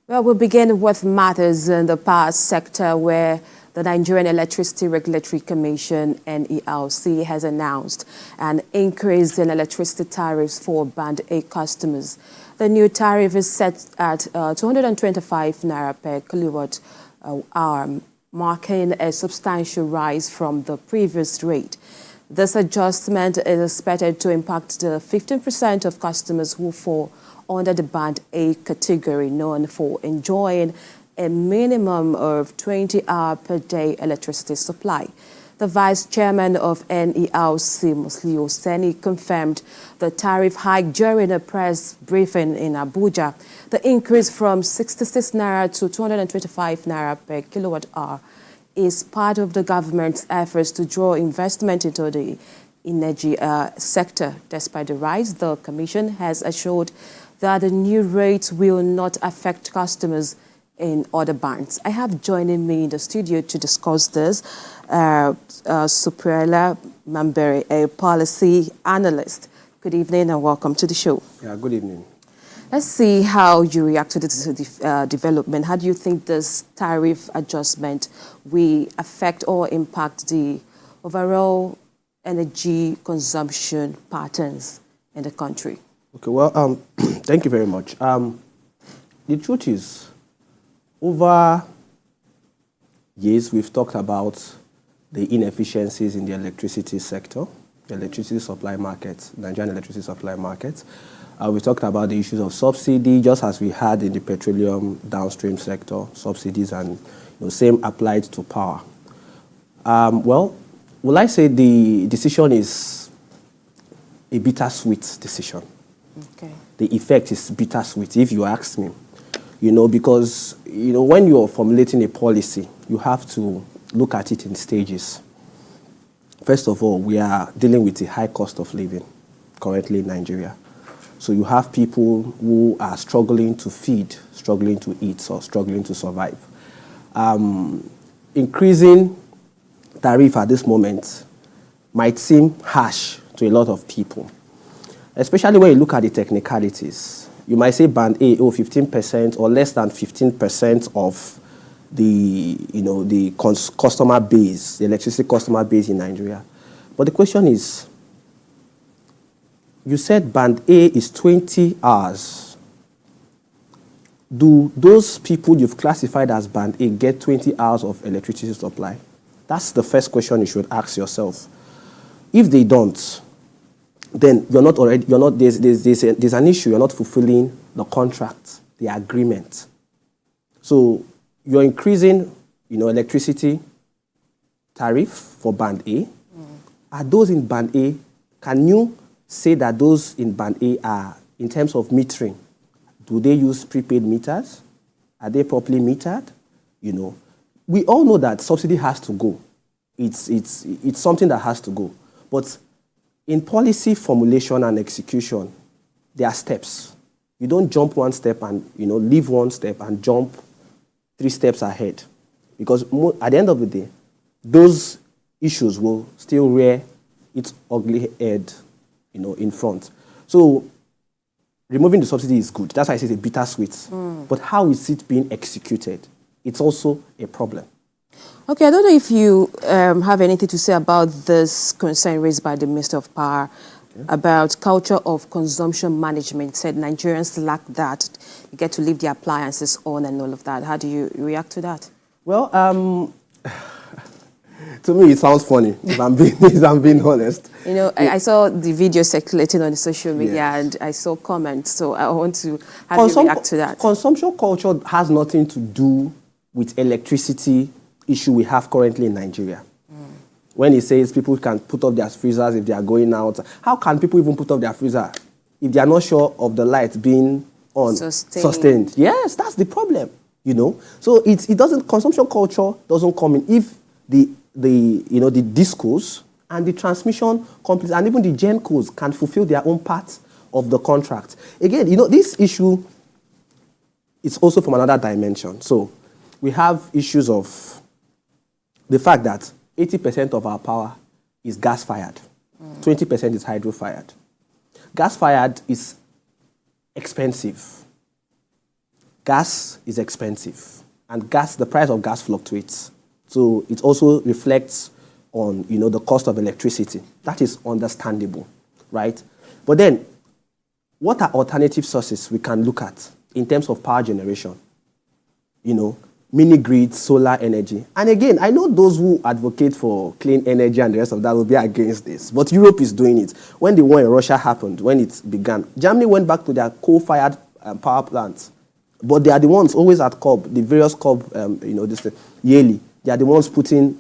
Well, we'll begin with matters in the power sector where the Nigerian Electricity Regulatory Commission, NERC, has announced an increase in electricity tariffs for Band A customers. The new tariff is set at 225 naira per kilowatt hour, marking a substantial rise from the previous rate. This adjustment is expected to impact the 15% of customers who fall under the Band A category, known for enjoying a minimum of 20-hour per day electricity supply. The Vice Chairman of NERC, Musliu Seni, confirmed the tariff hike during a press briefing in Abuja. The increase from 66 naira to 225 naira per kilowatt hour is part of the government's efforts to draw investment into the energy sector. Despite the rise, the Commission has assured that the new rates will not affect customers in other bands. I have joining me in the studio to discuss this, Supriela Mambere, a policy analyst. Good evening and welcome to the show. Yeah, good evening. Let's see how you react to this development. How do you think this tariff adjustment will affect or impact the overall energy consumption patterns in the country? Okay, well, thank you very much. The truth is, over years, we've talked about the inefficiencies in the electricity sector, the electricity supply market, Nigerian electricity supply market. We talked about the issues of subsidy, just as we had in the petroleum downstream sector, subsidies, and same applied to power. Well, will I say the decision is a bittersweet decision? Okay. The effect is bittersweet, if you ask me. Because, when you're formulating a policy, you have to look at it in stages. First of all, we are dealing with a high cost of living currently in Nigeria. So you have people who are struggling to feed, struggling to eat, or struggling to survive. Increasing tariff at this moment might seem harsh to a lot of people, especially when you look at the technicalities. You might say Band A, 15% or less than 15% of the customer base, the electricity customer base in Nigeria. But the question is, you said Band A is 20 hours. Do those people you've classified as Band A get 20 hours of electricity supply? That's the first question you should ask yourself. If they don't, then there's an issue. You're not fulfilling the contract, the agreement. So you're increasing, electricity tariff for Band A. Are those in Band A, can you say that those in Band A are, in terms of metering, do they use prepaid meters? Are they properly metered? We all know that subsidy has to go. It's something that has to go. But in policy formulation and execution, there are steps. You don't jump one step and leave one step and jump 3 steps ahead, because at the end of the day, those issues will still rear its ugly head, in front. So removing the subsidy is good. That's why I say it's a bittersweet. But how is it being executed? It's also a problem. Okay, I don't know if you have anything to say about this concern raised by the Minister of Power about culture of consumption management. Said Nigerians lack that. You get to leave the appliances on and all of that. How do you react to that? Well, to me, it sounds funny, if I'm being honest. I saw the video circulating on the social media, and I saw comments, so I want to have you react to that. Consumption culture has nothing to do with electricity issue we have currently in Nigeria. When he says people can put up their freezers if they are going out, how can people even put up their freezer if they are not sure of the light being on? Sustained. Yes, that's the problem, So it doesn't, consumption culture doesn't come in if the discos and the transmission companies and even the gencos can fulfill their own part of the contract. Again, this issue is also from another dimension. So we have issues of the fact that 80% of our power is gas-fired. 20% is hydro-fired. Gas-fired is expensive. gas is expensive, and the price of gas fluctuates. So it also reflects on, the cost of electricity. That is understandable, right? But then, what are alternative sources we can look at in terms of power generation? Mini grids, solar energy. And again, I know those who advocate for clean energy and the rest of that will be against this. But Europe is doing it. When the war in Russia happened, when it began, Germany went back to their coal-fired power plants. But they are the ones always at COP, the various COP, yearly. They are the ones putting,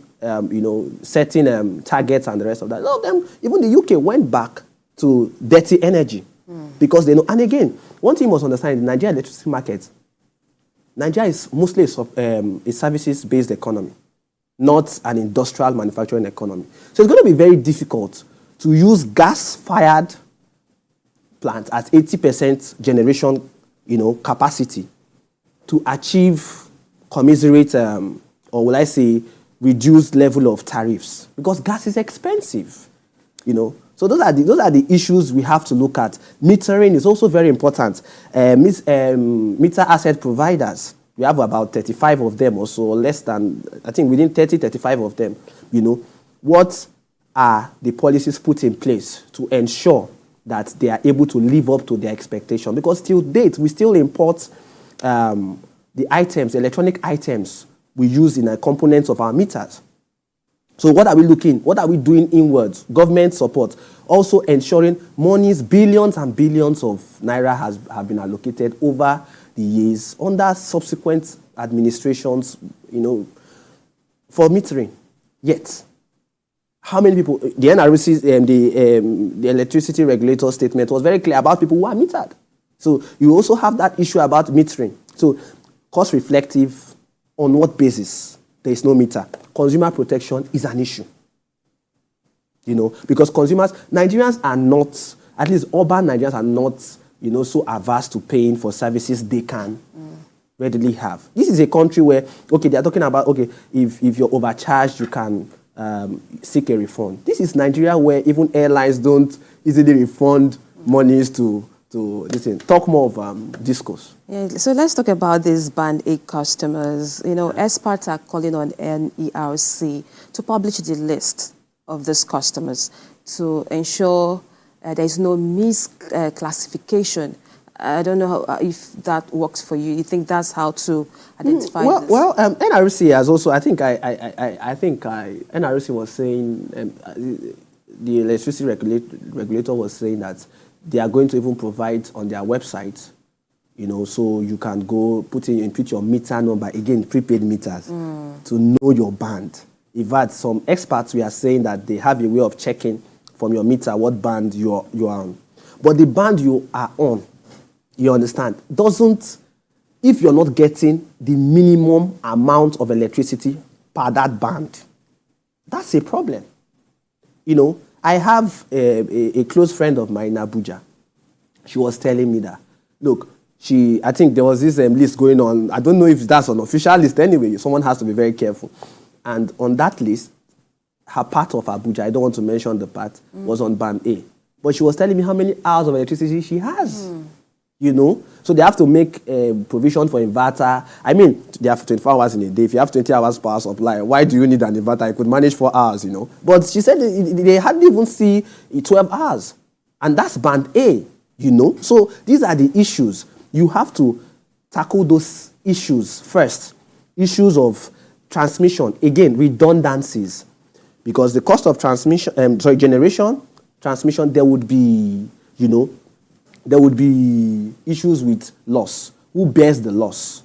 setting targets and the rest of that. No, even the UK went back to dirty energy because they know. And again, one thing you must understand in the Nigerian electricity market, Nigeria is mostly a services-based economy, not an industrial manufacturing economy. So it's going to be very difficult to use gas-fired plants at 80% generation, capacity to achieve commensurate, or will I say, reduced level of tariffs, because gas is expensive, So those are the issues we have to look at. Metering is also very important. Meter asset providers, we have about 35 of them or so, less than, I think within 30, 35 of them. What are the policies put in place to ensure that they are able to live up to their expectation? Because till date, we still import the items, electronic items we use in the components of our meters. So what are we doing inwards? Government support. Also ensuring monies, billions and billions of naira have been allocated over the years under subsequent administrations, for metering. Yet, how many people, the NRC, the electricity regulator statement was very clear about people who are metered. So you also have that issue about metering. So cost reflective, on what basis? There is no meter. Consumer protection is an issue. Because Nigerians are not, at least urban Nigerians are not, so averse to paying for services they can readily have. This is a country where, they are talking about, if you're overcharged, you can seek a refund. This is Nigeria where even airlines don't easily refund monies to listen. Talk more of discourse. Yeah, so let's talk about these Band A customers. Experts are calling on NERC to publish the list of these customers to ensure there is no misclassification. I don't know if that works for you. You think that's how to identify this? Well, NRC has also, I think NRC was saying, the electricity regulator was saying that they are going to even provide on their website, so you can go put your meter number, again, prepaid meters, to know your band. In fact, some experts were saying that they have a way of checking from your meter what band you are on. But the band you are on, you understand, if you're not getting the minimum amount of electricity per that band, that's a problem. I have a close friend of mine in Abuja. She was telling me that, look, I think there was this list going on. I don't know if that's an official list anyway. Someone has to be very careful. And on that list, her part of Abuja, I don't want to mention the part, was on Band A. But she was telling me how many hours of electricity she has. So they have to make provision for inverter. I mean, they have 24 hours in a day. If you have 20 hours power supply, why do you need an inverter? You could manage 4 hours, But she said they hardly even see 12 hours. And that's Band A, So these are the issues. You have to tackle those issues first. Issues of transmission, again, redundancies. Because the cost of generation, transmission, there would be, there would be issues with loss. Who bears the loss?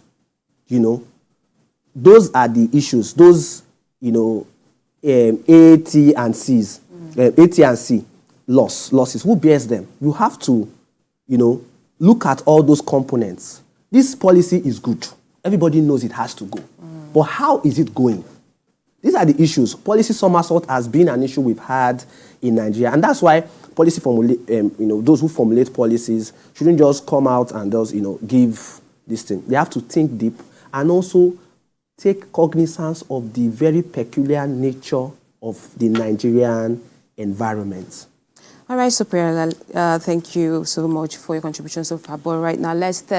Those are the issues. Those, A, T, and C's. A, T, and C, losses. Who bears them? You have to, look at all those components. This policy is good. Everybody knows it has to go. But how is it going? These are the issues. Policy somersault has been an issue we've had in Nigeria. And that's why those who formulate policies shouldn't just come out and just, give this thing. They have to think deep and also take cognizance of the very peculiar nature of the Nigerian environment. All right, Superior, thank you so much for your contribution so far. But right now, let's take